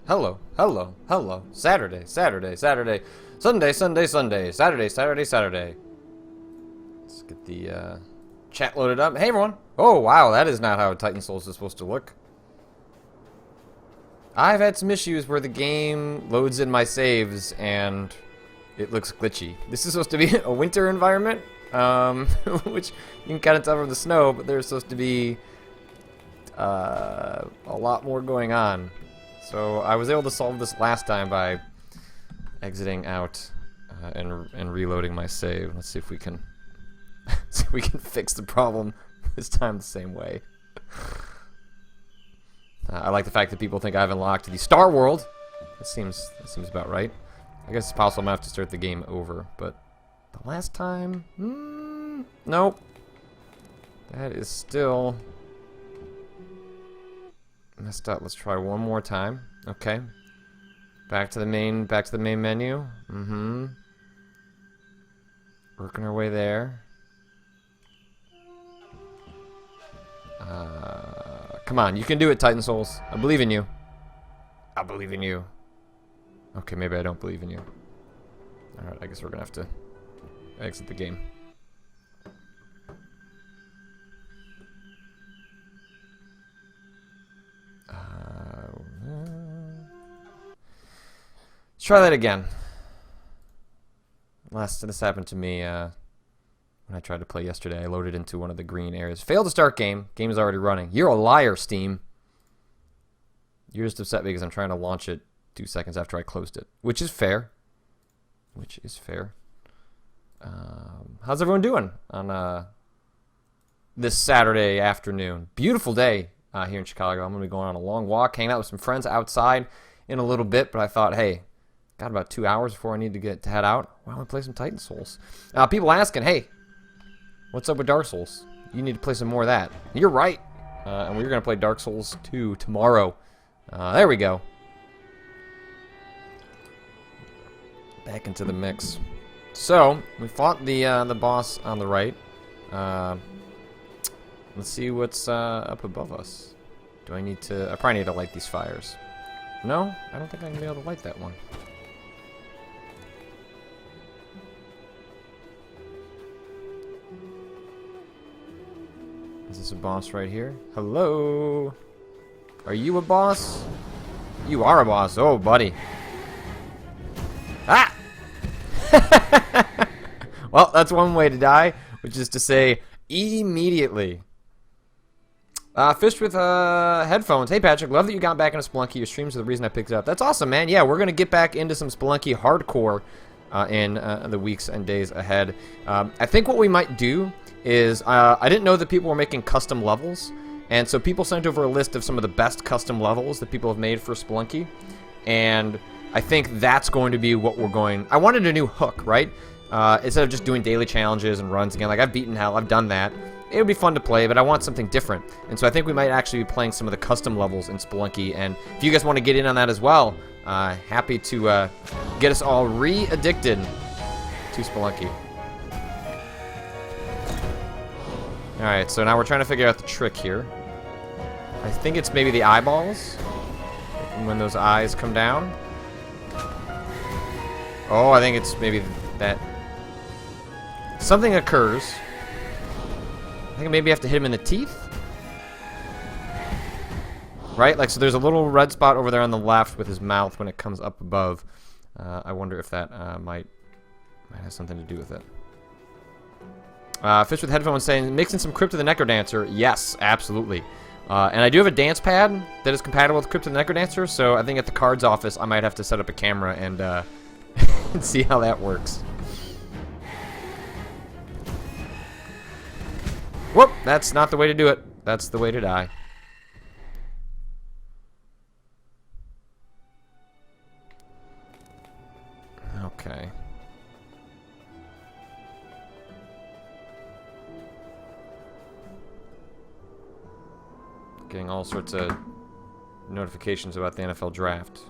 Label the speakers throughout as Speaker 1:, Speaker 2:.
Speaker 1: hello, hello, hello. Saturday, Saturday, Saturday. Sunday, Sunday, Sunday. Saturday, Saturday, Saturday. Let's get the chat loaded up. Hey, everyone. Oh, wow, that is not how Titan Souls is supposed to look. I've had some issues where the game loads in my saves and it looks glitchy. This is supposed to be a winter environment, which you can kind of tell from the snow, but there's supposed to be a lot more going on. So I was able to solve this last time by exiting out and reloading my save. Let's see if we can fix the problem this time the same way. I like the fact that people think I've unlocked the Star World. That seems about right. I guess it's possible I'm gonna have to start the game over, but the last time, nope. That is still messed up. Let's try one more time. Okay. Back to the main menu. Working our way there. Come on, you can do it, Titan Souls. I believe in you. I believe in you. Okay, maybe I don't believe in you. Alright, I guess we're gonna have to exit the game. Let's try that again. This happened to me when I tried to play yesterday. I loaded into one of the green areas. Failed to start game. Game is already running. You're a liar, Steam. You're just upset because I'm trying to launch it 2 seconds after I closed it. Which is fair. Which is fair. How's everyone doing on this Saturday afternoon? Beautiful day here in Chicago. I'm going to be going on a long walk, hanging out with some friends outside in a little bit. But I thought, hey, got about 2 hours before I need to head out. Why don't we play some Titan Souls? People asking, hey, what's up with Dark Souls? You need to play some more of that. You're right. And we're going to play Dark Souls 2 tomorrow. There we go. Back into the mix. So, we fought the boss on the right. Let's see what's up above us. Do I need to... I probably need to light these fires. No? I don't think I'm going to be able to light that one. Is this a boss right here? Hello? Are you a boss? You are a boss. Oh, buddy. Ah! Well, that's one way to die, which is to say immediately. Fish with headphones. Hey, Patrick, love that you got back into Spelunky. Your streams are the reason I picked it up. That's awesome, man. Yeah, we're going to get back into some Spelunky hardcore in the weeks and days ahead. I think what we might do is, I didn't know that people were making custom levels, and so people sent over a list of some of the best custom levels that people have made for Spelunky, and I think that's going to be what we're going... I wanted a new hook, right? Instead of just doing daily challenges and runs again. Like, I've beaten hell, I've done that. It would be fun to play, but I want something different. And so I think we might actually be playing some of the custom levels in Spelunky, and if you guys want to get in on that as well, happy to get us all re-addicted to Spelunky. Alright, so now we're trying to figure out the trick here. I think it's maybe the eyeballs. When those eyes come down. Oh, I think it's maybe that. Something occurs. I think maybe I have to hit him in the teeth. Right? Like, so there's a little red spot over there on the left with his mouth when it comes up above. I wonder if that might have something to do with it. Fish with headphones saying, mixing some Crypt of the Necrodancer. Yes, absolutely. And I do have a dance pad that is compatible with Crypt of the Necrodancer, so I think at the cards office I might have to set up a camera and, and see how that works. Whoop! That's not the way to do it. That's the way to die. Okay. Getting all sorts of notifications about the NFL draft.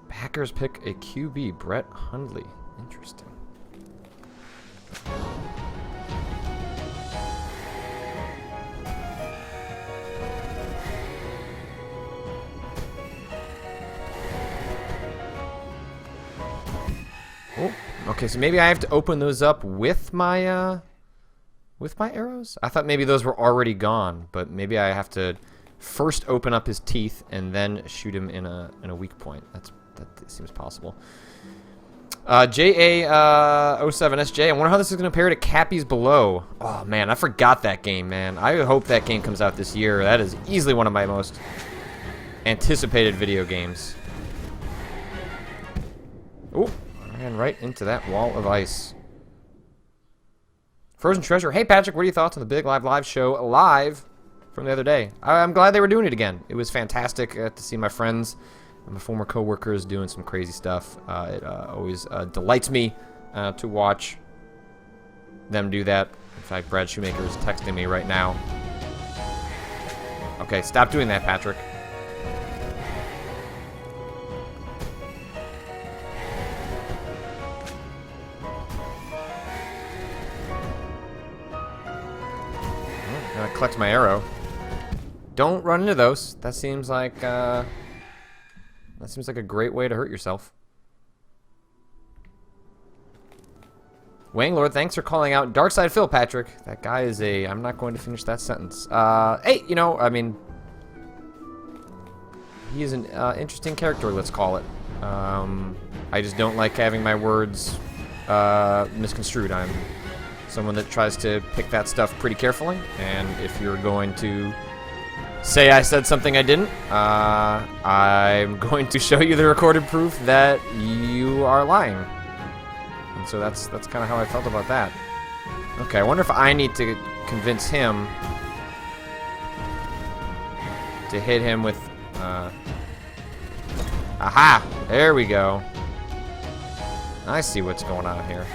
Speaker 1: Packers pick a QB, Brett Hundley. Interesting. Oh, okay, so maybe I have to open those up with my arrows? I thought maybe those were already gone, but maybe I have to first open up his teeth and then shoot him in a weak point. That seems possible. JA07SJ, I wonder how this is going to compare to Cappy's Below. Oh, man, I forgot that game, man. I hope that game comes out this year. That is easily one of my most anticipated video games. Oh, I ran right into that wall of ice. Frozen Treasure. Hey, Patrick, what are your thoughts on the Big Live show live from the other day? I'm glad they were doing it again. It was fantastic to see my friends and my former co-workers doing some crazy stuff. It always delights me to watch them do that. In fact, Brad Shoemaker is texting me right now. Okay, stop doing that, Patrick. Gonna collect my arrow. Don't run into those. That seems like a great way to hurt yourself. Wang Lord, thanks for calling out Darkside Phil, Patrick. That guy is a... I'm not going to finish that sentence. Hey, you know, I mean... He is an interesting character, let's call it. I just don't like having my words misconstrued. I'm someone that tries to pick that stuff pretty carefully, and if you're going to say I said something I didn't, I'm going to show you the recorded proof that you are lying. And so that's kind of how I felt about that. Okay, I wonder if I need to convince him to hit him with... Aha! There we go. I see what's going on here.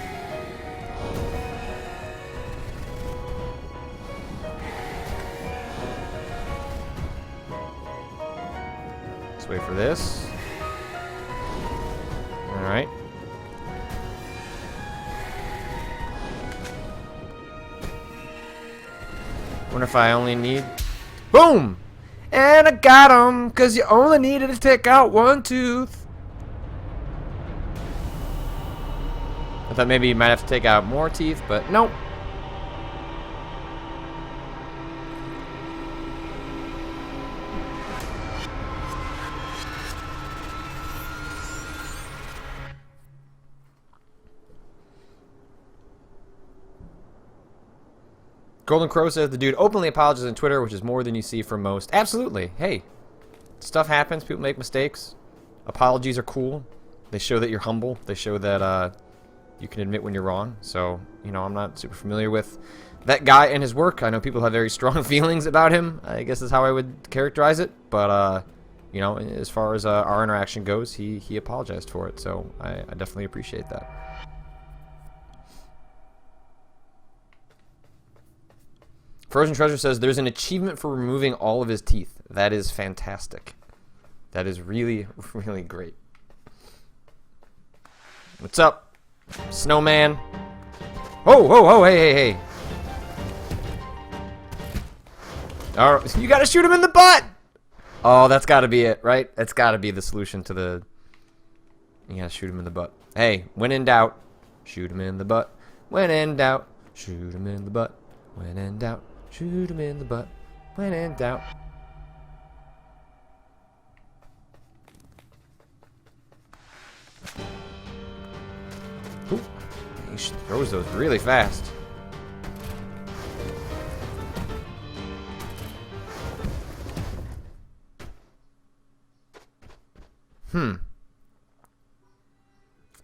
Speaker 1: Let's wait for this. Alright. Wonder if I only need... Boom! And I got him, because you only needed to take out one tooth. I thought maybe you might have to take out more teeth, but nope. Golden Crow says the dude openly apologizes on Twitter, which is more than you see from most. Absolutely. Hey, stuff happens. People make mistakes. Apologies are cool. They show that you're humble. They show that you can admit when you're wrong. So, you know, I'm not super familiar with that guy and his work. I know people have very strong feelings about him, I guess is how I would characterize it. But, you know, as far as our interaction goes, he apologized for it. So I definitely appreciate that. Frozen Treasure says there's an achievement for removing all of his teeth. That is fantastic. That is really, really great. What's up, Snowman? Oh, oh, oh, hey, hey, hey. All right, you gotta shoot him in the butt! Oh, that's gotta be it, right? That's gotta be the solution to the... You gotta shoot him in the butt. Hey, when in doubt, shoot him in the butt. When in doubt, shoot him in the butt. When in doubt, shoot him in the butt. When in doubt. Ooh, he throws those really fast.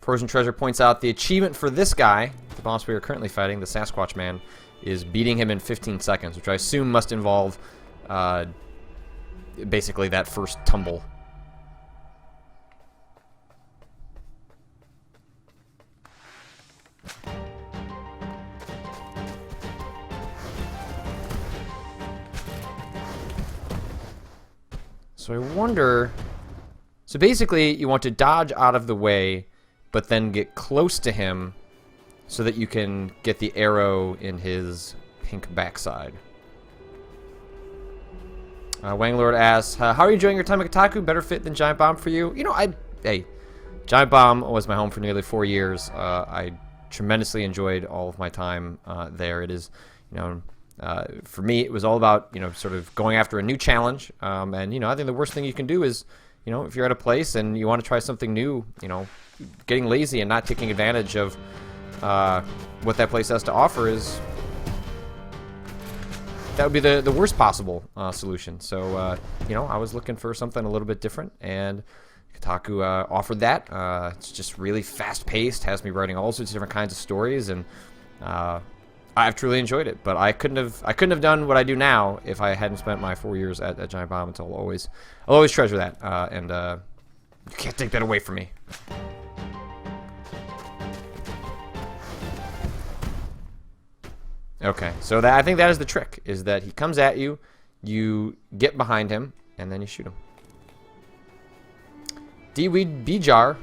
Speaker 1: Frozen Treasure points out the achievement for this guy, the boss we are currently fighting, the Sasquatch Man, is beating him in 15 seconds, which I assume must involve basically that first tumble. So I wonder... So basically, you want to dodge out of the way, but then get close to him so that you can get the arrow in his pink backside. Wanglord asks, how are you enjoying your time at Kotaku? Better fit than Giant Bomb for you? You know, hey, Giant Bomb was my home for nearly 4 years. I tremendously enjoyed all of my time there. It is, for me, it was all about, sort of going after a new challenge. And, I think the worst thing you can do is, if you're at a place and you want to try something new, getting lazy and not taking advantage of what that place has to offer is, that would be the worst possible solution. So, I was looking for something a little bit different, and Kotaku offered that. It's just really fast-paced, has me writing all sorts of different kinds of stories, and I've truly enjoyed it. But I couldn't have done what I do now if I hadn't spent my 4 years at Giant Bomb. I'll always treasure that, and you can't take that away from me. Okay, so I think that is the trick, is that he comes at you, you get behind him, and then you shoot him. D-Weed B-Jar.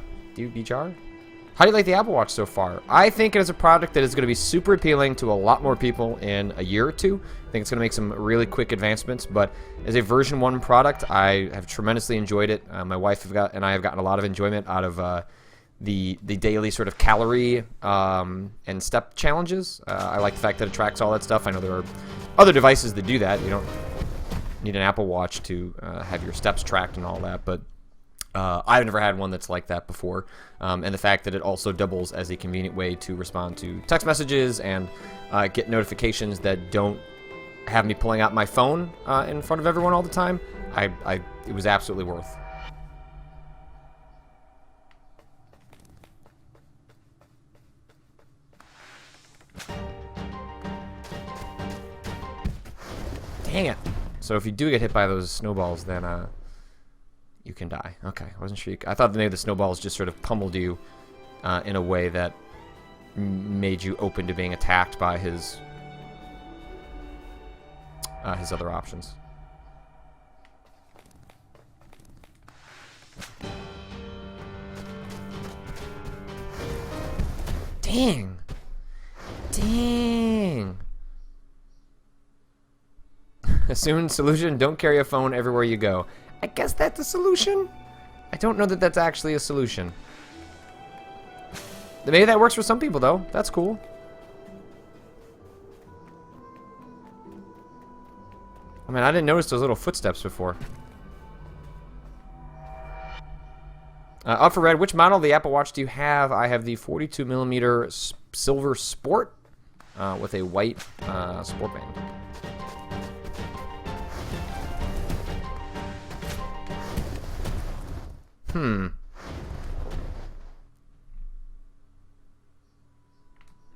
Speaker 1: How do you like the Apple Watch so far? I think it is a product that is going to be super appealing to a lot more people in a year or two. I think it's going to make some really quick advancements, but as a version 1 product, I have tremendously enjoyed it. My wife and I have gotten a lot of enjoyment out of the daily sort of calorie and step challenges. I like the fact that it tracks all that stuff. I know there are other devices that do that. You don't need an Apple Watch to have your steps tracked and all that, but I've never had one that's like that before. And the fact that it also doubles as a convenient way to respond to text messages and get notifications that don't have me pulling out my phone in front of everyone all the time, it was absolutely worth. Dang it. So if you do get hit by those snowballs, then you can die. Okay, I wasn't sure. I thought maybe the snowballs just sort of pummeled you in a way that made you open to being attacked by his other options. Dang. Assume solution, don't carry a phone everywhere you go. I guess that's a solution? I don't know that that's actually a solution. Maybe that works for some people, though. That's cool. I mean, I didn't notice those little footsteps before. Up for red, which model of the Apple Watch do you have? I have the 42mm Silver Sport with a white sport band.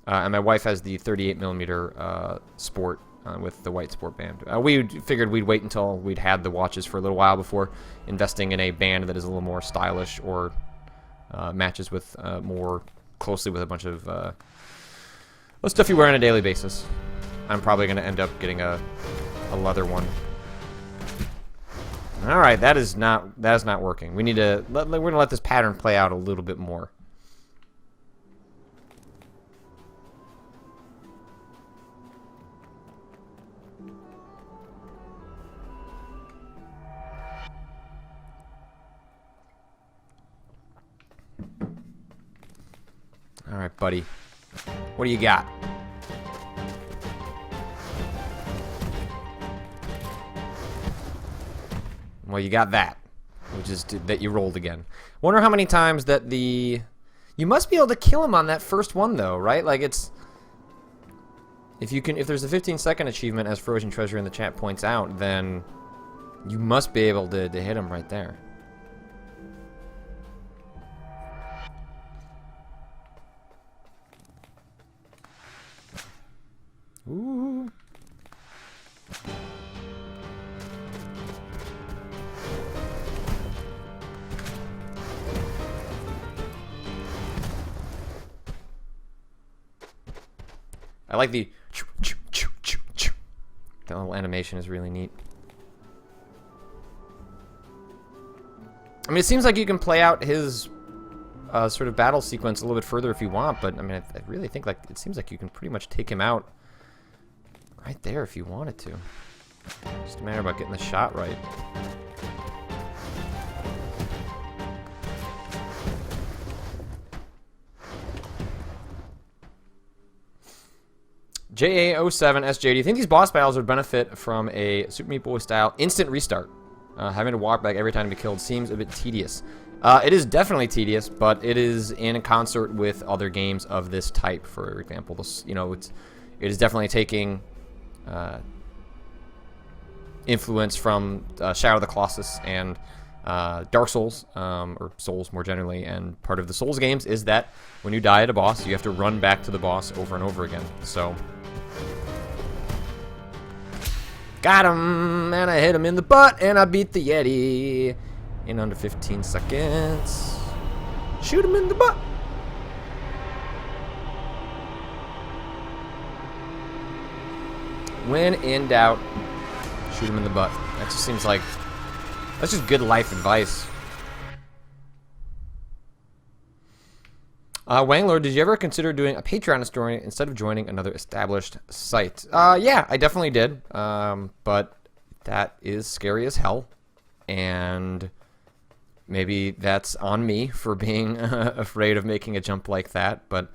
Speaker 1: And my wife has the 38mm Sport with the white sport band. We figured we'd wait until we'd had the watches for a little while before investing in a band that is a little more stylish or matches with more closely with a bunch of stuff you wear on a daily basis. I'm probably going to end up getting a leather one. All right, that is not working. We need to we're going to let this pattern play out a little bit more. All right, buddy. What do you got? Well, you got that, which is that you rolled again. Wonder how many times that you must be able to kill him on that first one, though, right? Like it's if there's a 15-second achievement, as Frozen Treasure in the chat points out, then you must be able to hit him right there. Ooh. I like the that little animation is really neat. I mean, it seems like you can play out his sort of battle sequence a little bit further if you want, but I mean, I really think like it seems like you can pretty much take him out right there if you wanted to. Just a matter about getting the shot right. JA07SJ, do you think these boss battles would benefit from a Super Meat Boy style instant restart? Having to walk back every time to be killed seems a bit tedious. It is definitely tedious, but it is in concert with other games of this type. For example, this, you know, it is definitely taking influence from Shadow of the Colossus and Dark Souls, or Souls more generally. And part of the Souls games is that when you die at a boss, you have to run back to the boss over and over again. So, got him, and I hit him in the butt, and I beat the Yeti in under 15 seconds. Shoot him in the butt. When in doubt, shoot him in the butt. That just seems like, that's just good life advice. Wanglord, did you ever consider doing a Patreon story instead of joining another established site? Yeah, I definitely did. But that is scary as hell. And maybe that's on me for being afraid of making a jump like that. But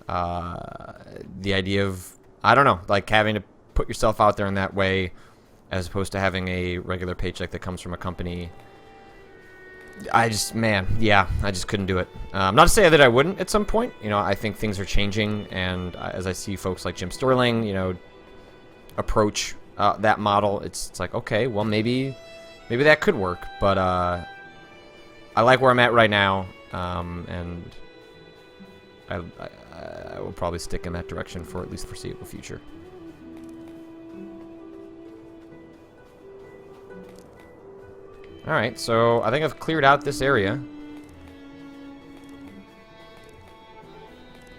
Speaker 1: the idea of, I don't know, like having to put yourself out there in that way as opposed to having a regular paycheck that comes from a company, I just couldn't do it. Not to say that I wouldn't at some point. You know, I think things are changing, and as I see folks like Jim Sterling, you know, approach that model, it's like, okay, well, maybe that could work. But I like where I'm at right now, and I will probably stick in that direction for at least the foreseeable future. Alright, so I think I've cleared out this area.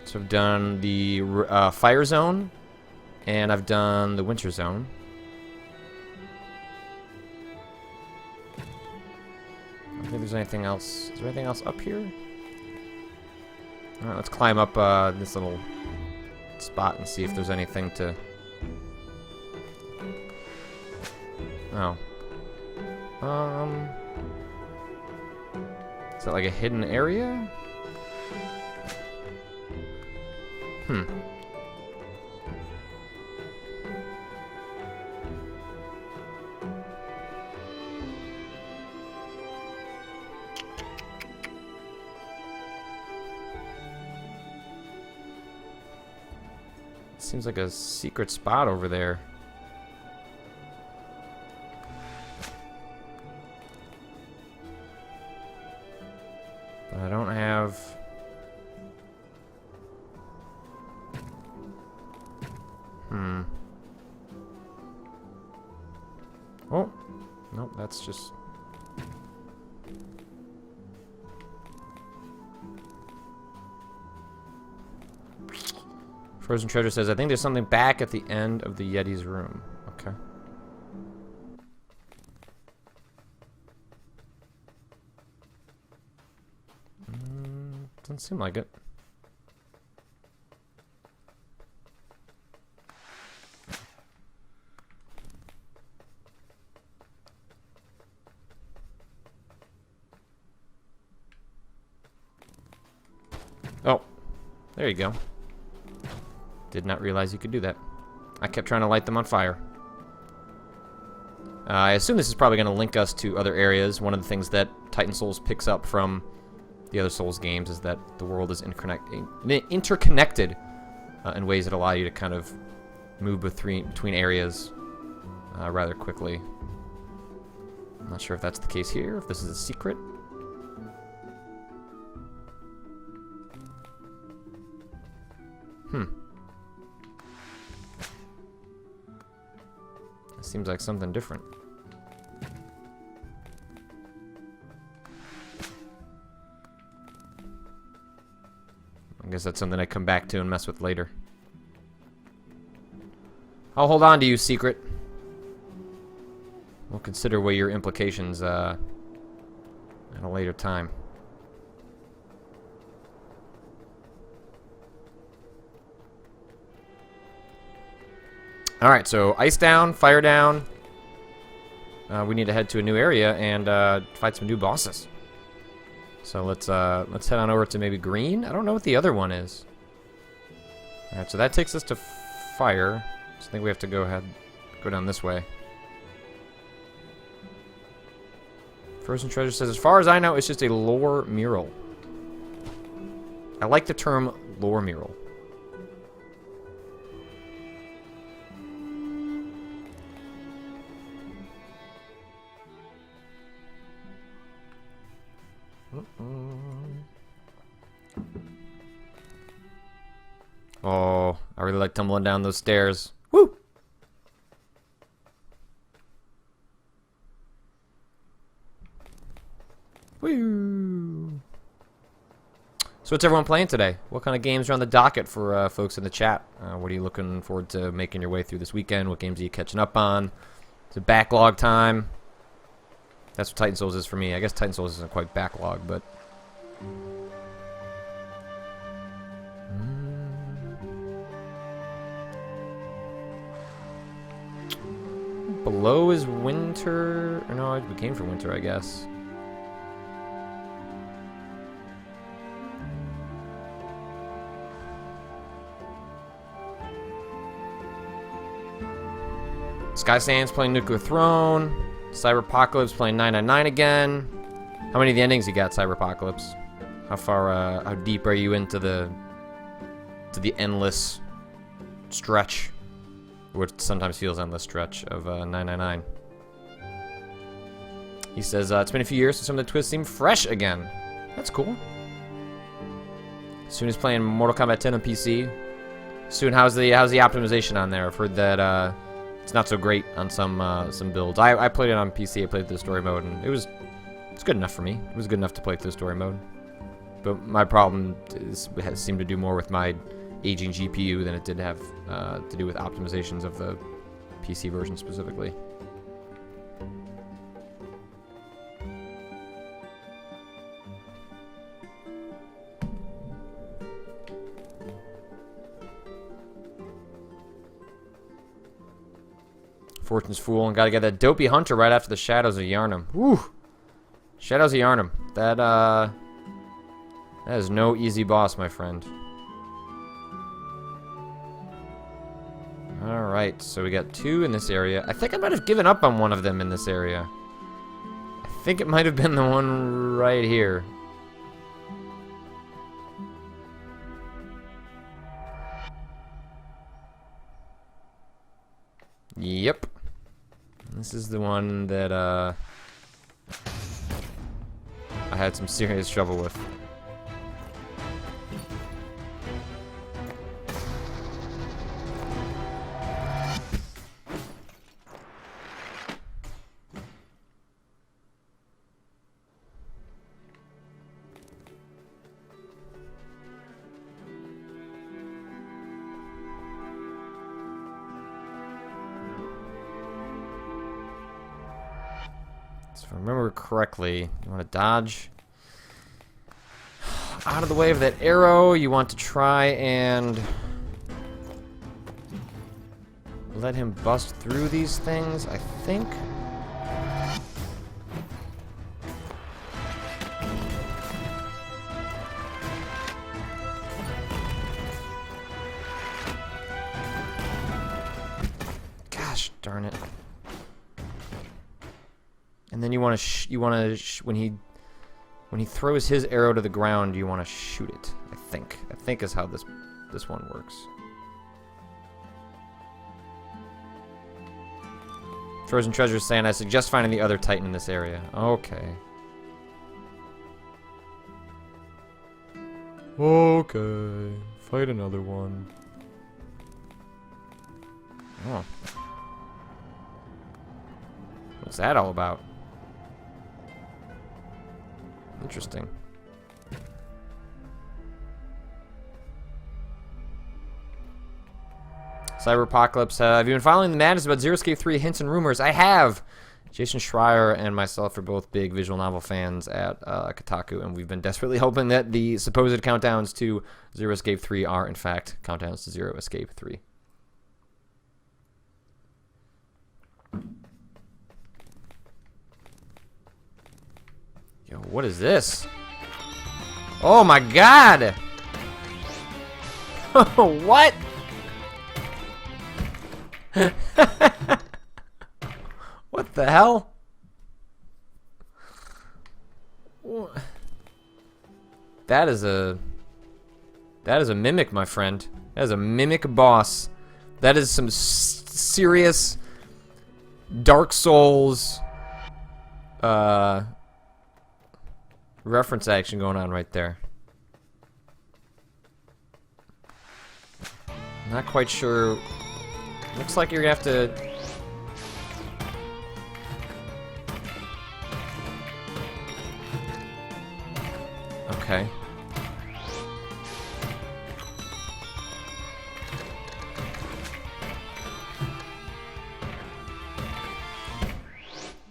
Speaker 1: So I've done the fire zone, and I've done the winter zone. I don't think there's anything else. Is there anything else up here? Alright, let's climb up this little spot and see if there's anything to... Oh. Is that like a hidden area? Seems like a secret spot over there. But I don't have... Oh, nope, that's just... Frozen Treasure says, I think there's something back at the end of the Yeti's room. Okay. Doesn't seem like it. Oh, there you go. Did not realize you could do that. I kept trying to light them on fire. I assume this is probably going to link us to other areas. One of the things that Titan Souls picks up from the other Souls games is that the world is interconnected in ways that allow you to kind of move between areas rather quickly. I'm not sure if that's the case here, if this is a secret. It seems like something different. I guess that's something I come back to and mess with later. I'll hold on to you, secret. We'll consider what your implications at a later time. Alright, so ice down, fire down. We need to head to a new area and fight some new bosses. So let's head on over to maybe green. I don't know what the other one is. Alright, so that takes us to fire. So I think we have to go down this way. Frozen Treasure says, as far as I know, it's just a lore mural. I like the term lore mural. Oh, I really like tumbling down those stairs. Woo! Woo! So what's everyone playing today? What kind of games are on the docket for folks in the chat? What are you looking forward to making your way through this weekend? What games are you catching up on? Is it backlog time? That's what Titan Souls is for me. I guess Titan Souls isn't quite backlog, but... Below is winter... Or no, we came for winter, I guess. Sky Sands playing Nuclear Throne. Cyberpocalypse playing 999 again. How many of the endings you got, Cyberpocalypse? How far, how deep are you into the endless stretch? What sometimes feels endless stretch of 999. He says, it's been a few years, so some of the twists seem fresh again. That's cool. Soon as playing Mortal Kombat 10 on PC. Soon, how's the optimization on there? I've heard that it's not so great on some builds. I played it on PC. I played the story mode, and it's good enough for me. It was good enough to play through the story mode. But my problem has seemed to do more with my aging GPU than it did have to do with optimizations of the PC version specifically. Fortune's Fool, and gotta get that dopey hunter right after the Shadows of Yharnam. Woo! Shadows of Yharnam. That is no easy boss, my friend. Alright, so we got 2 in this area. I think I might have given up on one of them in this area. I think it might have been the one right here. Yep. This is the one that I had some serious trouble with. So if I remember correctly, you want to dodge out of the way of that arrow. You want to try and let him bust through these things, I think. Gosh darn it. And then you want to when he throws his arrow to the ground, you want to shoot it. I think is how this one works. Frozen Treasure is saying, I suggest finding the other Titan in this area. Okay. Okay. Fight another one. Oh. What's that all about? Interesting. Cyberpocalypse, have you been following the madness about Zero Escape 3 hints and rumors? I have! Jason Schreier and myself are both big visual novel fans at Kotaku, and we've been desperately hoping that the supposed countdowns to Zero Escape 3 are, in fact, countdowns to Zero Escape 3. Yo, what is this? Oh my god! What? What the hell? That is a mimic, my friend. That is a mimic boss. That is some serious Dark Souls reference action going on right there. Not quite sure. Looks like you're gonna have to. Okay.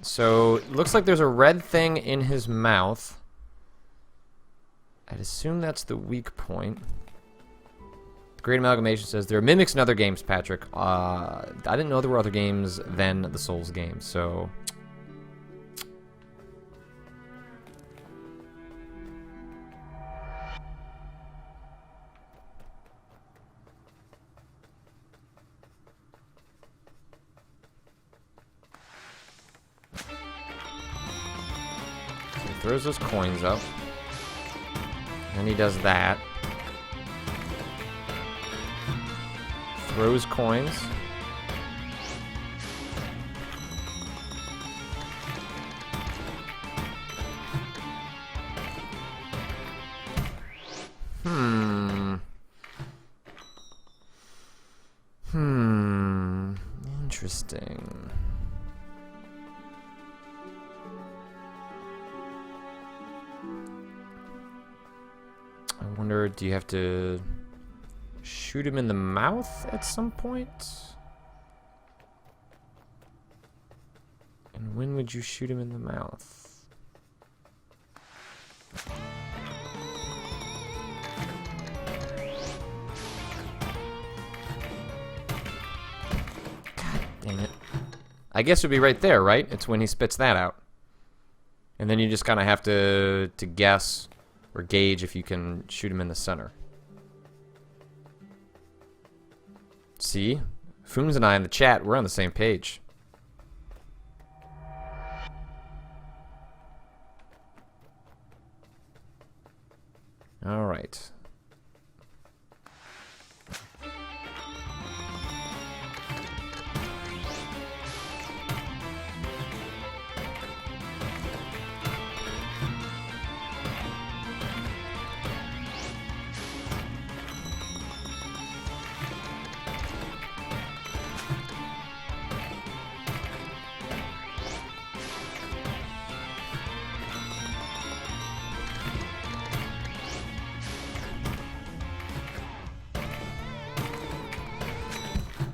Speaker 1: So, looks like there's a red thing in his mouth. I'd assume that's the weak point. The Great Amalgamation says there are mimics in other games, Patrick. I didn't know there were other games than the Souls games, so... He throws those coins up. And he does that. Throws coins. Interesting. I wonder, do you have to shoot him in the mouth at some point? And when would you shoot him in the mouth? God dang it. I guess it would be right there, right? It's when he spits that out. And then you just kind of have to guess or gauge if you can shoot him in the center. See? Fooms and I in the chat, we're on the same page. All right.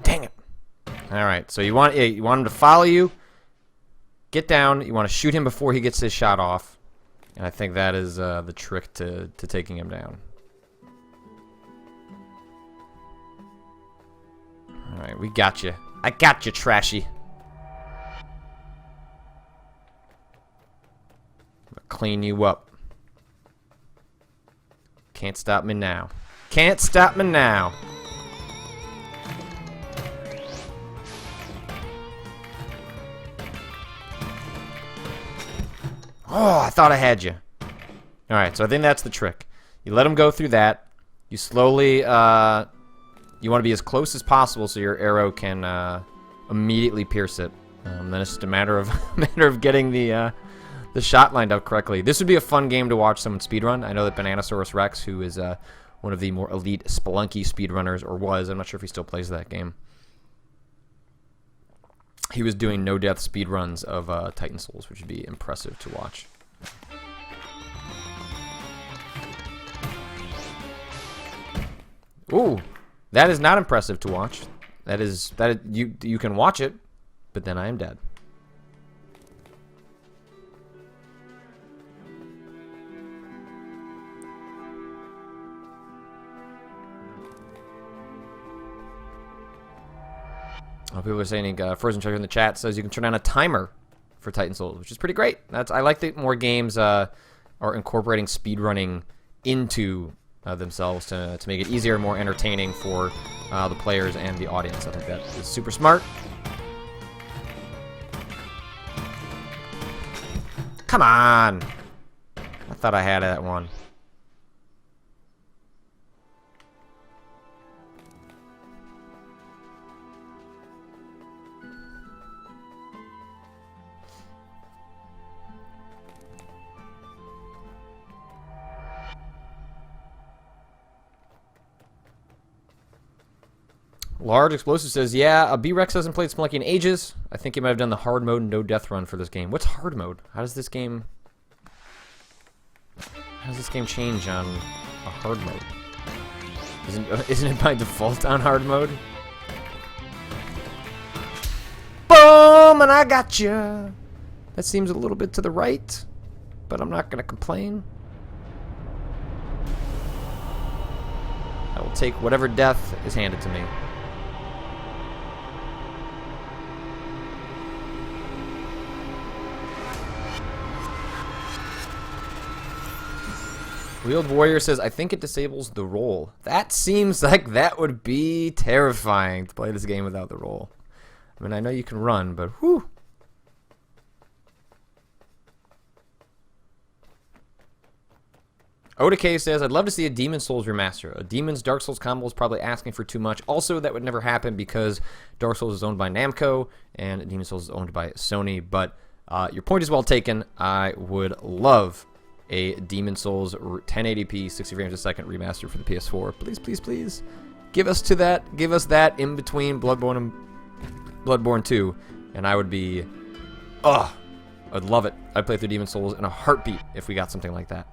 Speaker 1: Dang it. Alright, so you want him to follow you, get down, you want to shoot him before he gets his shot off. And I think that is the trick to taking him down. Alright, we got you. I got you, Trashy. I'll clean you up. Can't stop me now. Can't stop me now. Oh, I thought I had you. Alright, so I think that's the trick. You let him go through that. You slowly, you want to be as close as possible so your arrow can immediately pierce it. Then it's just a matter of getting the shot lined up correctly. This would be a fun game to watch someone speedrun. I know that Bananasaurus Rex, who is one of the more elite Spelunky speedrunners, or was, I'm not sure if he still plays that game. He was doing no-death speedruns of Titan Souls, which would be impressive to watch. Ooh, that is not impressive to watch. You can watch it, but then I am dead. People are saying, Frozen Treasure in the chat says you can turn on a timer for Titan Souls, which is pretty great. I like that more games are incorporating speedrunning into themselves to make it easier and more entertaining for the players and the audience. I think that is super smart. Come on! I thought I had that one. Large Explosive says, yeah, B-Rex hasn't played Spelunky in ages. I think he might have done the hard mode no death run for this game. What's hard mode? How does this game change on a hard mode? Isn't it by default on hard mode? Boom! And I got you. That seems a little bit to the right, but I'm not going to complain. I will take whatever death is handed to me. Wheeled Warrior says, I think it disables the roll. That seems like that would be terrifying to play this game without the roll. I mean, I know you can run, but whew. Oda says, I'd love to see a Demon Souls remaster. A Demon's Dark Souls combo is probably asking for too much. Also, that would never happen because Dark Souls is owned by Namco and Demon Souls is owned by Sony. But your point is well taken. I would love a Demon Souls 1080p 60 frames a second remaster for the PS4. Please, please, please. Give us that in between Bloodborne and Bloodborne 2. And I would be... I'd love it. I'd play through Demon Souls in a heartbeat if we got something like that.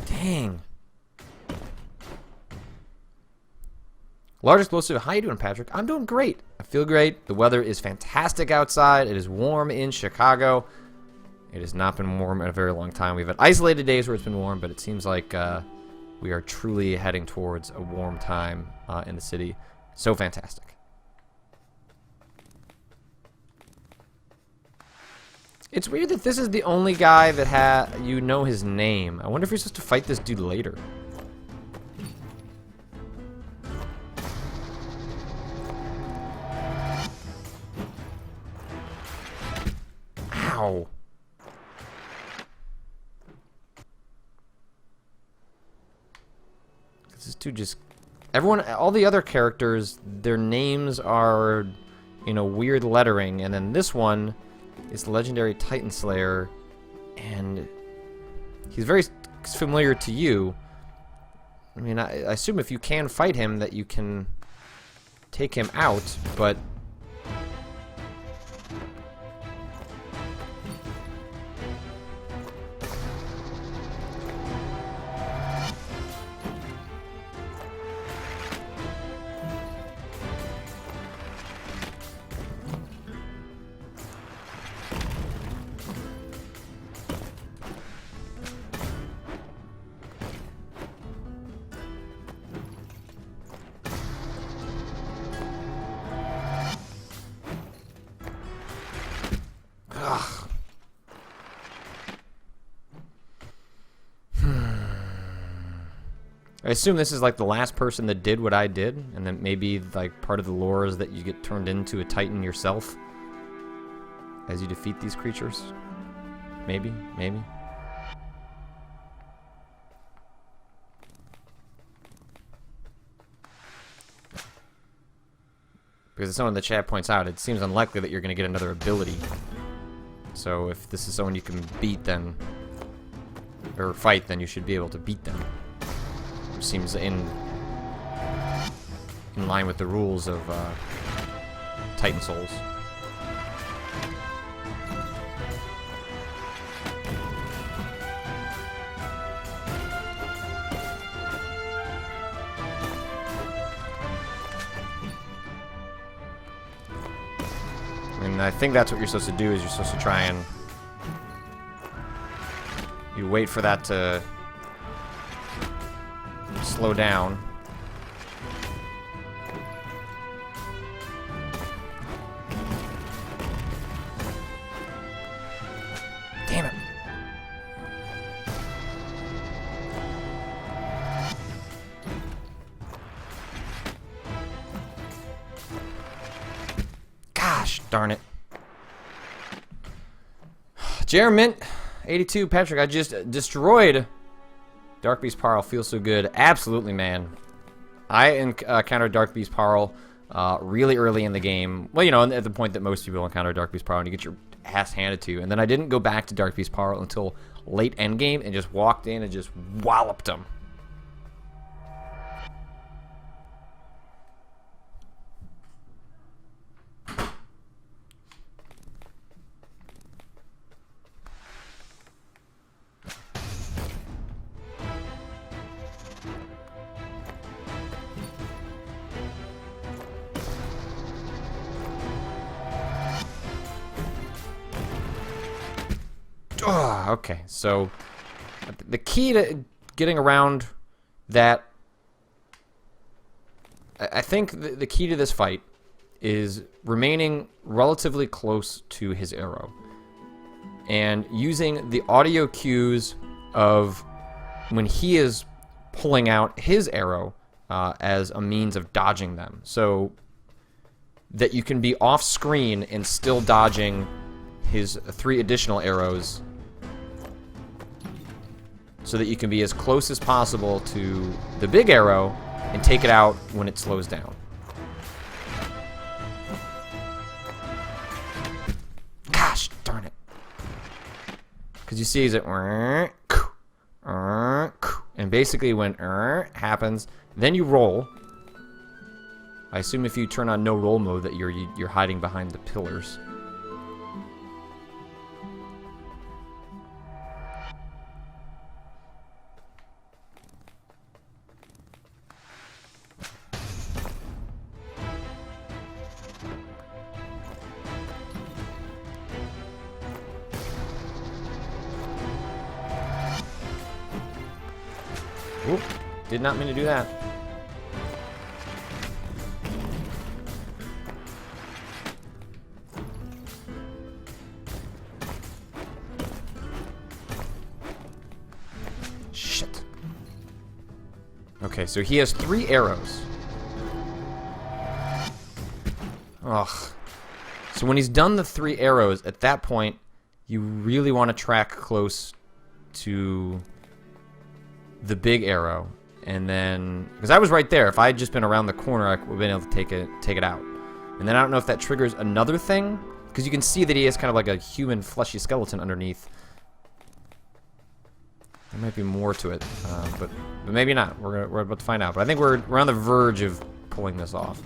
Speaker 1: Dang. Large Explosive, how you doing, Patrick? I'm doing great. I feel great. The weather is fantastic outside. It is warm in Chicago. It has not been warm in a very long time. We've had isolated days where it's been warm, but it seems like we are truly heading towards a warm time in the city. So fantastic. It's weird that this is the only guy that you know his name. I wonder if you're supposed to fight this dude later. Ow. This dude just... all the other characters, their names are, you know, weird lettering, and then this one... is the legendary Titan Slayer, and he's very familiar to you. I mean, I assume if you can fight him that you can take him out, but... Ugh. I assume this is like the last person that did what I did, and then maybe like part of the lore is that you get turned into a Titan yourself as you defeat these creatures. Maybe, maybe. Because as someone in the chat points out, it seems unlikely that you're going to get another ability. So if this is someone you can beat, then... or fight, then you should be able to beat them. Which seems in line with the rules of Titan Souls. And I think that's what you're supposed to do, is you're supposed to try and... You wait for that to... slow down. Damn it. Gosh darn it. Jeremint 82, Patrick, I just destroyed Dark Beast Parl. Feels so good. Absolutely, man. I encountered Dark Beast Parl really early in the game. Well, you know, at the point that most people encounter Dark Beast Parl and you get your ass handed to you. And then I didn't go back to Dark Beast Parl until late endgame and just walked in and just walloped him. Oh, okay, so the key to getting around that, I think the key to this fight is remaining relatively close to his arrow and using the audio cues of when he is pulling out his arrow as a means of dodging them, so that you can be off screen and still dodging his 3 additional arrows, so that you can be as close as possible to the big arrow and take it out when it slows down. Gosh darn it. Because you see he's at... And basically when happens, then you roll. I assume if you turn on no roll mode that you're hiding behind the pillars. Oop, did not mean to do that. Shit. Okay, so he has 3 arrows. Ugh. So when he's done the 3 arrows, at that point, you really want to track close to the big arrow, and then, because I was right there, if I had just been around the corner, I would have been able to take it out. And then I don't know if that triggers another thing, because you can see that he has kind of like a human fleshy skeleton underneath. There might be more to it, but maybe not. We're about to find out. But I think we're on the verge of pulling this off.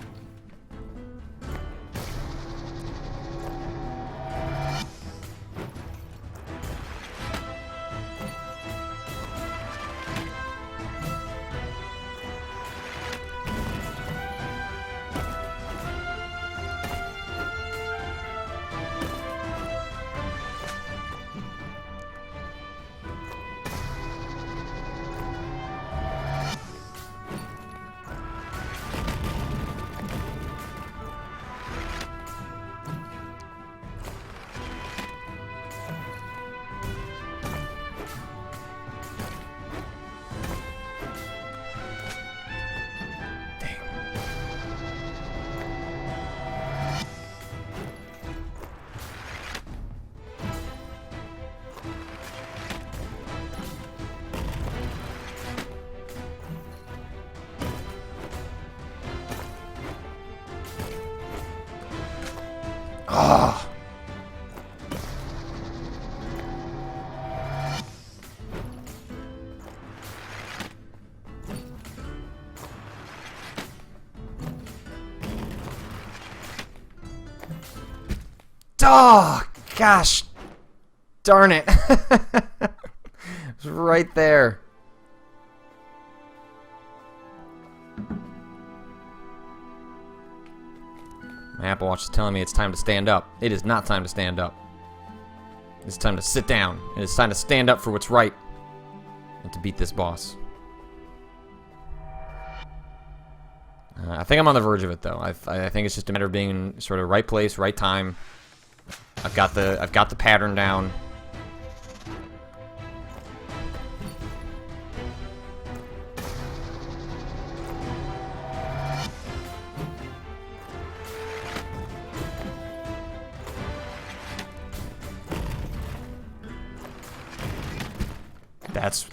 Speaker 1: Ah. Oh, gosh. Darn it. It's right there. My Apple Watch is telling me it's time to stand up. It is not time to stand up. It's time to sit down. It is time to stand up for what's right. And to beat this boss. I think I'm on the verge of it, though. I think it's just a matter of being in sort of right place, right time. I've got the pattern down.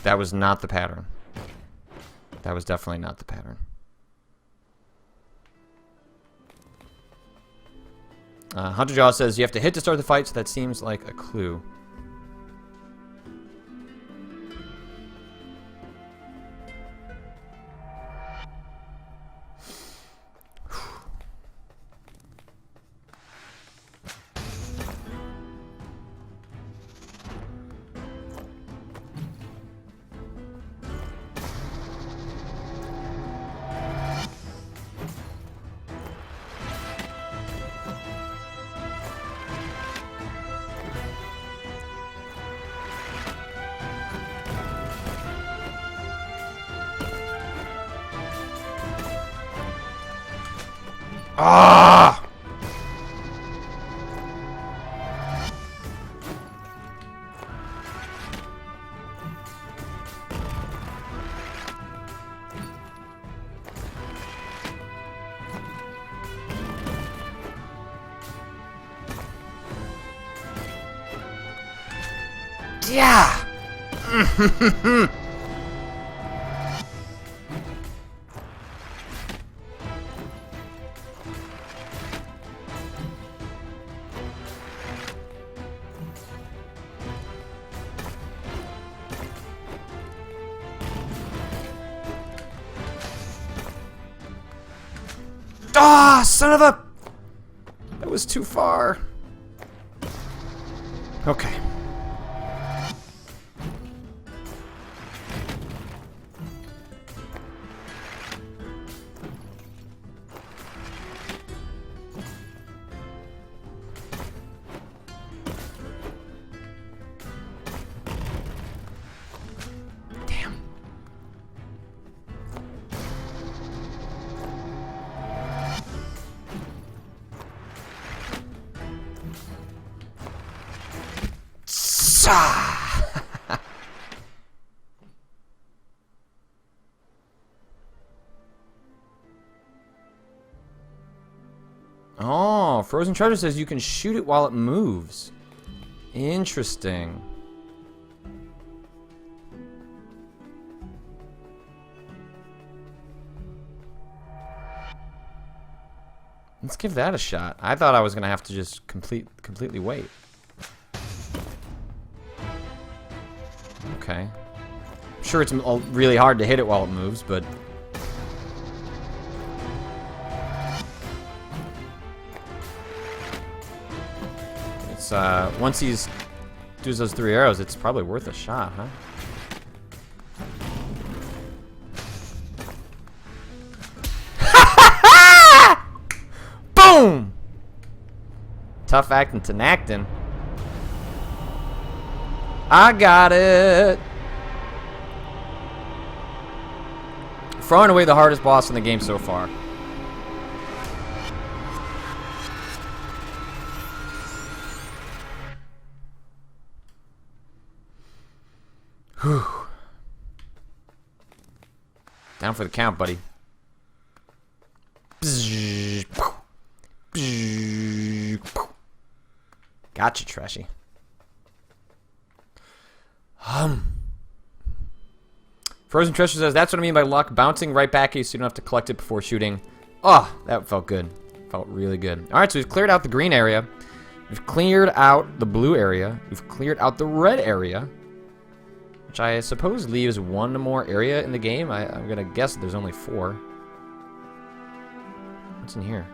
Speaker 1: That was not the pattern. That was definitely not the pattern. Hunter Jaw says you have to hit to start the fight, so that seems like a clue. Ah! Yeah! Ah, son of a... That was too far. Okay. Damn. Oh, Frozen Treasure says you can shoot it while it moves. Interesting. Let's give that a shot. I thought I was gonna have to just completely wait. Okay. I'm sure it's really hard to hit it while it moves, but... It's, once he does those 3 arrows, it's probably worth a shot, huh? Boom! Tough acting to acting. I got it. Far and away the hardest boss in the game so far. Whew. Down for the count, buddy. Gotcha, Trashy. Frozen Treasure says, that's what I mean by luck. Bouncing right back at you so you don't have to collect it before shooting. Oh, that felt good. Felt really good. Alright, so we've cleared out the green area. We've cleared out the blue area. We've cleared out the red area. Which I suppose leaves one more area in the game. I'm going to guess there's only 4. What's in here?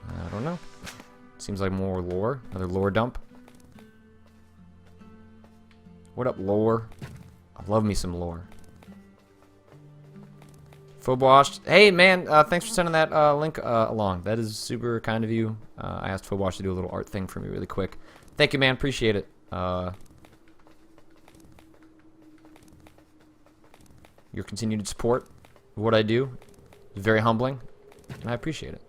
Speaker 1: I don't know. Seems like more lore. Another lore dump. What up, lore? I love me some lore. Phobosh. Hey, man, thanks for sending that link along. That is super kind of you. I asked Phobosh to do a little art thing for me really quick. Thank you, man. Appreciate it. Your continued support of what I do is very humbling, and I appreciate it.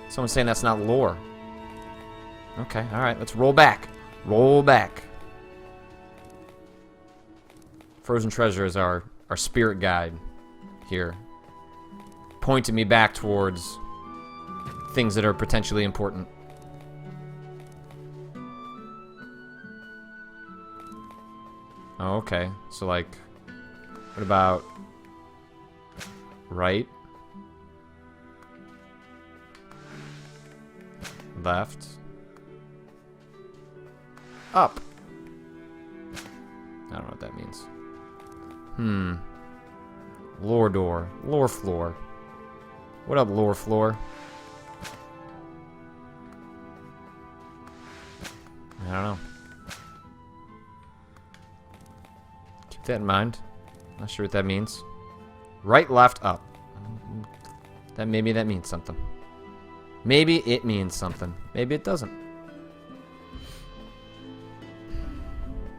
Speaker 1: Someone's saying that's not lore. Okay, alright, let's roll back. Roll back. Frozen Treasure is our spirit guide here. Pointing me back towards things that are potentially important. Oh, okay. So, like, what about right? Left? Up? I don't know what that means. Lore door. Lore floor. What up, lore floor? I don't know. Keep that in mind. Not sure what that means. Right, left, up. Maybe that means something. Maybe it means something. Maybe it doesn't.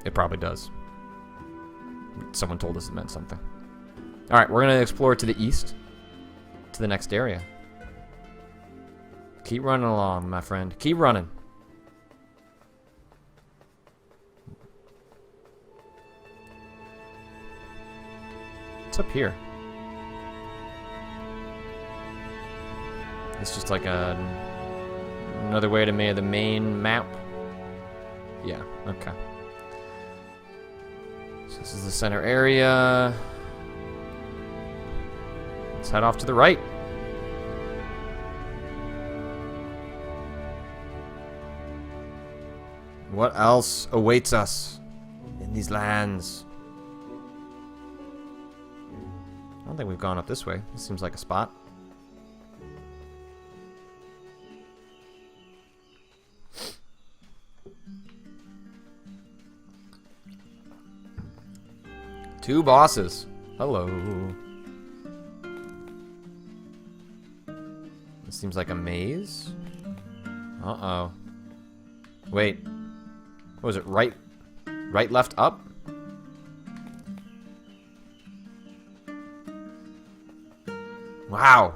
Speaker 1: It probably does. Someone told us it meant something. Alright, we're going to explore to the east. To the next area. Keep running along, my friend. Keep running. What's up here? It's just like another way to make the main map. Yeah, okay. So this is the center area. Let's head off to the right. What else awaits us in these lands? I don't think we've gone up this way. This seems like a spot. Two bosses. Hello. This seems like a maze. Uh-oh. Wait. What was it? Right, left, up? Wow.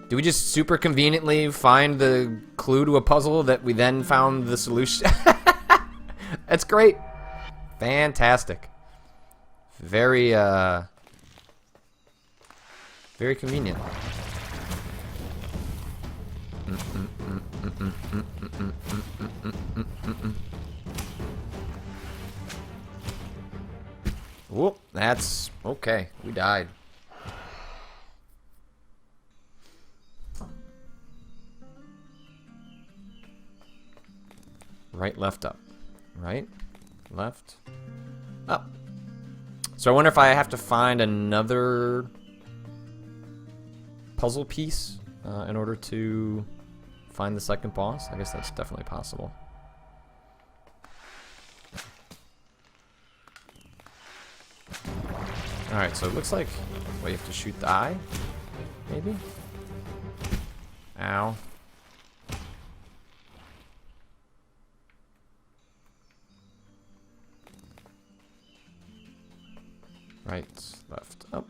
Speaker 1: Did we just super conveniently find the clue to a puzzle that we then found the solution? That's great. Fantastic. Very, very convenient. Whoop, that's okay. We died. Right, left, up. Right, left, up. So I wonder if I have to find another puzzle piece in order to find the second boss. I guess that's definitely possible. Alright, so it looks like, well, you have to shoot the eye, maybe? Ow. Right, left, up.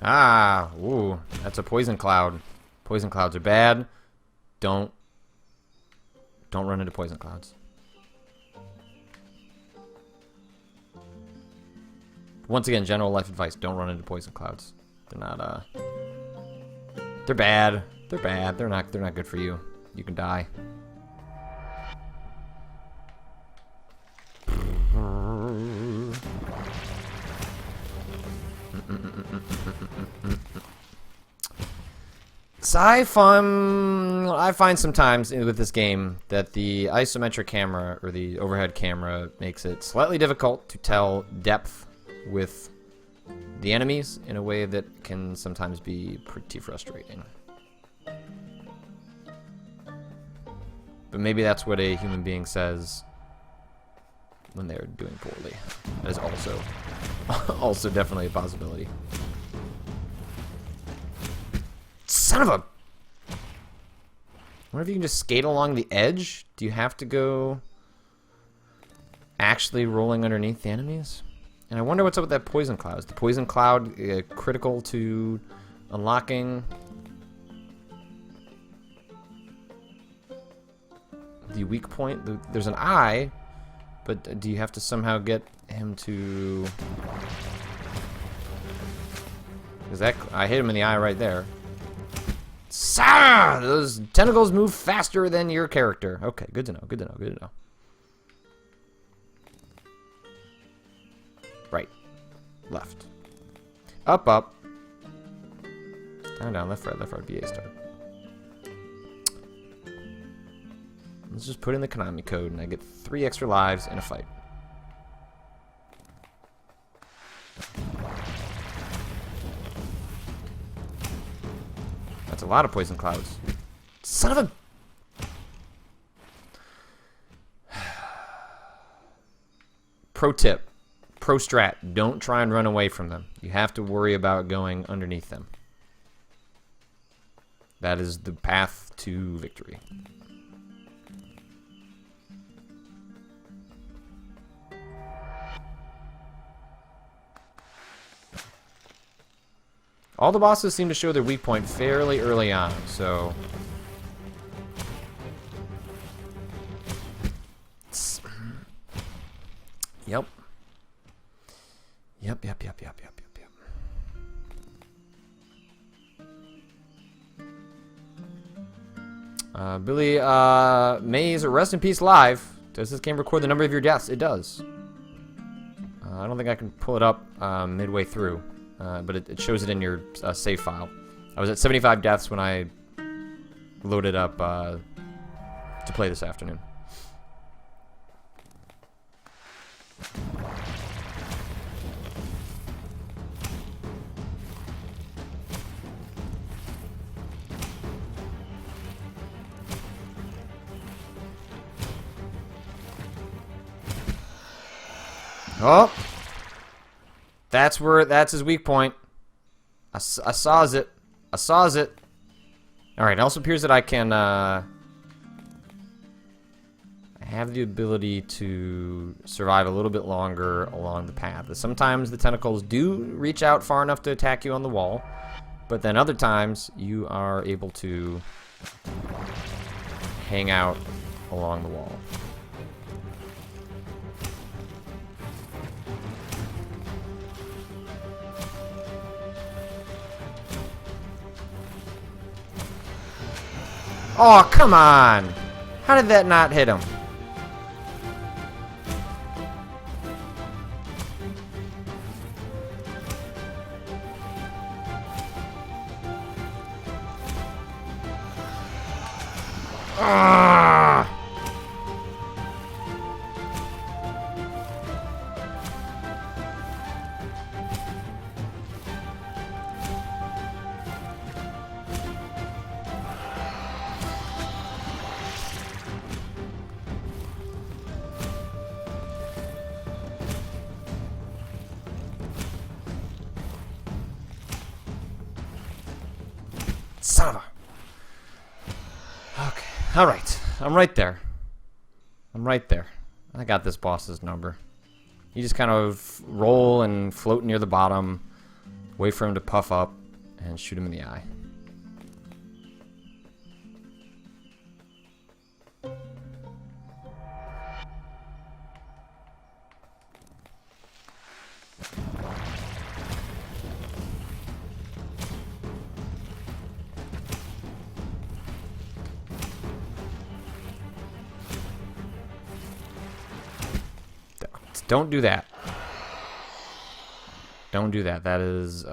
Speaker 1: Ah, ooh, that's a poison cloud. Poison clouds are bad. Don't run into poison clouds. Once again, general life advice, don't run into poison clouds. They're not, they're bad. They're bad. They're not good for you. You can die. So I find sometimes with this game that the isometric camera or the overhead camera makes it slightly difficult to tell depth with the enemies in a way that can sometimes be pretty frustrating. But maybe that's what a human being says when they're doing poorly. That is also definitely a possibility. Son of a... I wonder if you can just skate along the edge? Do you have to go actually rolling underneath the enemies? And I wonder what's up with that poison cloud. Is the poison cloud critical to unlocking the weak point? There's an eye, but do you have to somehow get him to... Is that... I hit him in the eye right there. Sah! Those tentacles move faster than your character. Okay, good to know, good to know, good to know. Right. Left. Up, up. Down, down, left, right, BA start. Let's just put in the Konami code and I get 3 extra lives in a fight. That's a lot of poison clouds. Son of a... Pro tip. Pro strat. Don't try and run away from them. You have to worry about going underneath them. That is the path to victory. All the bosses seem to show their weak point fairly early on, so... Yep. Yep. Billy Mays, rest in peace live. Does this game record the number of your deaths? It does. I don't think I can pull it up midway through. But it shows it in your save file. I was at 75 deaths when I loaded up to play this afternoon. Oh! That's his weak point. I saws it. Alright, it also appears that I can, I have the ability to survive a little bit longer along the path. Sometimes the tentacles do reach out far enough to attack you on the wall, but then other times you are able to hang out along the wall. Oh, come on! How did that not hit him? Ah! Son of a... Okay. Alright. I'm right there. I got this boss's number. You just kind of roll and float near the bottom, wait for him to puff up, and shoot him in the eye. Don't do that. Don't do that. That is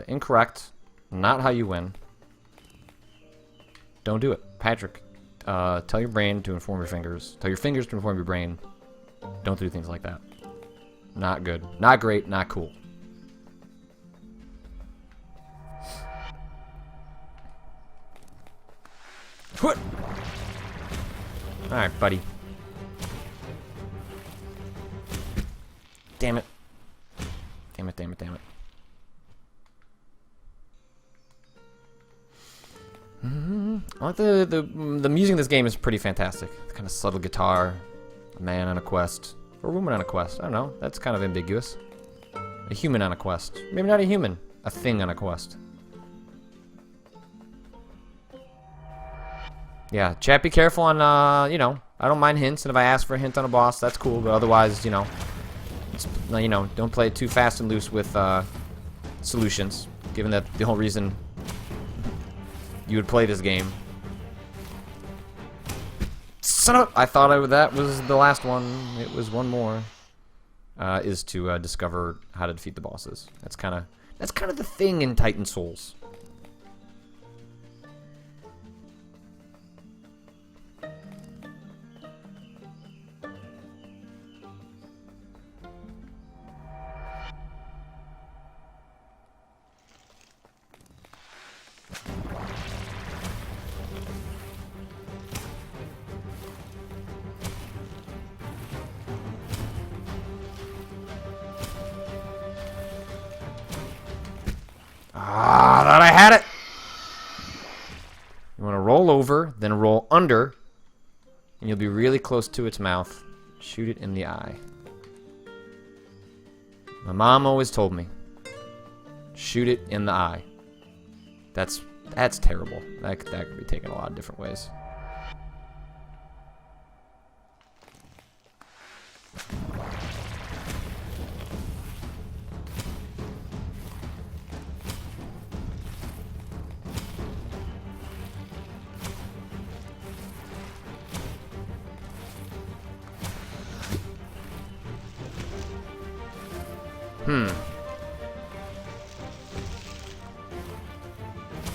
Speaker 1: incorrect. Not how you win. Don't do it. Patrick, tell your brain to inform your fingers. Tell your fingers to inform your brain. Don't do things like that. Not good. Not great. Not cool. What? Alright, buddy. Damn it. Damn it, damn it, damn it. I like the music in this game is pretty fantastic. The kind of subtle guitar, a man on a quest, or a woman on a quest. I don't know. That's kind of ambiguous. A human on a quest. Maybe not a human. A thing on a quest. Yeah, chat, be careful on, you know, I don't mind hints, and if I ask for a hint on a boss, that's cool, but otherwise, you know, don't play it too fast and loose with, solutions, given that the whole reason you would play this game. Son of a... I thought that was the last one. It was one more. Is to, discover how to defeat the bosses. That's kind of the thing in Titan Souls. Ah, thought I had it. You want to roll over, then roll under, and you'll be really close to its mouth. Shoot it in the eye. My mom always told me, shoot it in the eye. That's terrible. That could be taken a lot of different ways.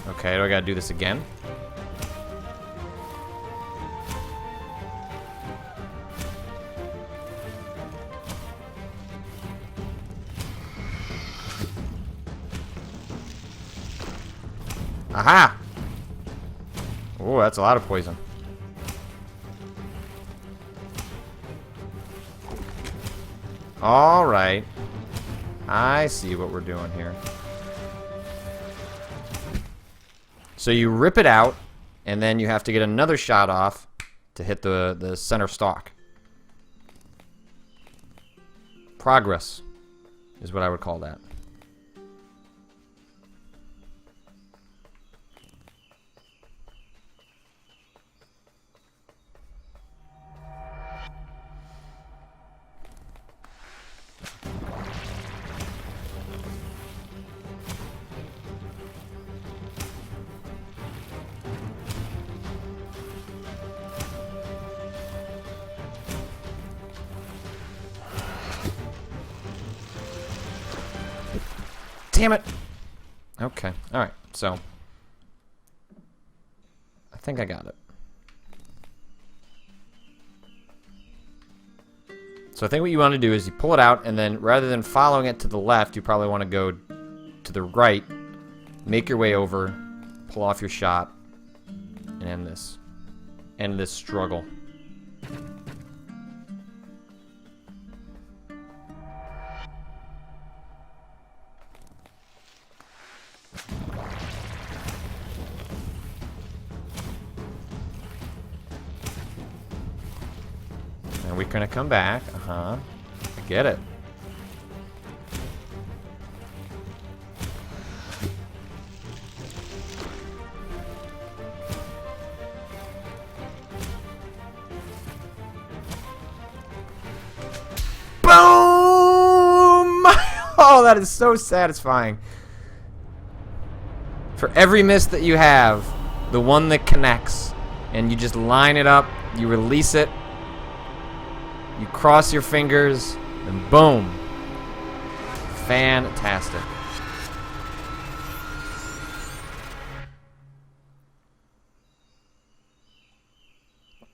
Speaker 1: Okay, do I gotta do this again? Aha! Oh, that's a lot of poison. Alright. I see what we're doing here. So you rip it out, and then you have to get another shot off to hit the center stalk. Progress is what I would call that. Damn it! Okay, alright, so I think I got it. So I think what you want to do is you pull it out, and then rather than following it to the left, you probably want to go to the right, make your way over, pull off your shot, and end this struggle. And we're gonna come back. I get it. Boom! Oh, that is so satisfying. For every miss that you have, the one that connects, and you just line it up, you release it, you cross your fingers, and boom. Fantastic.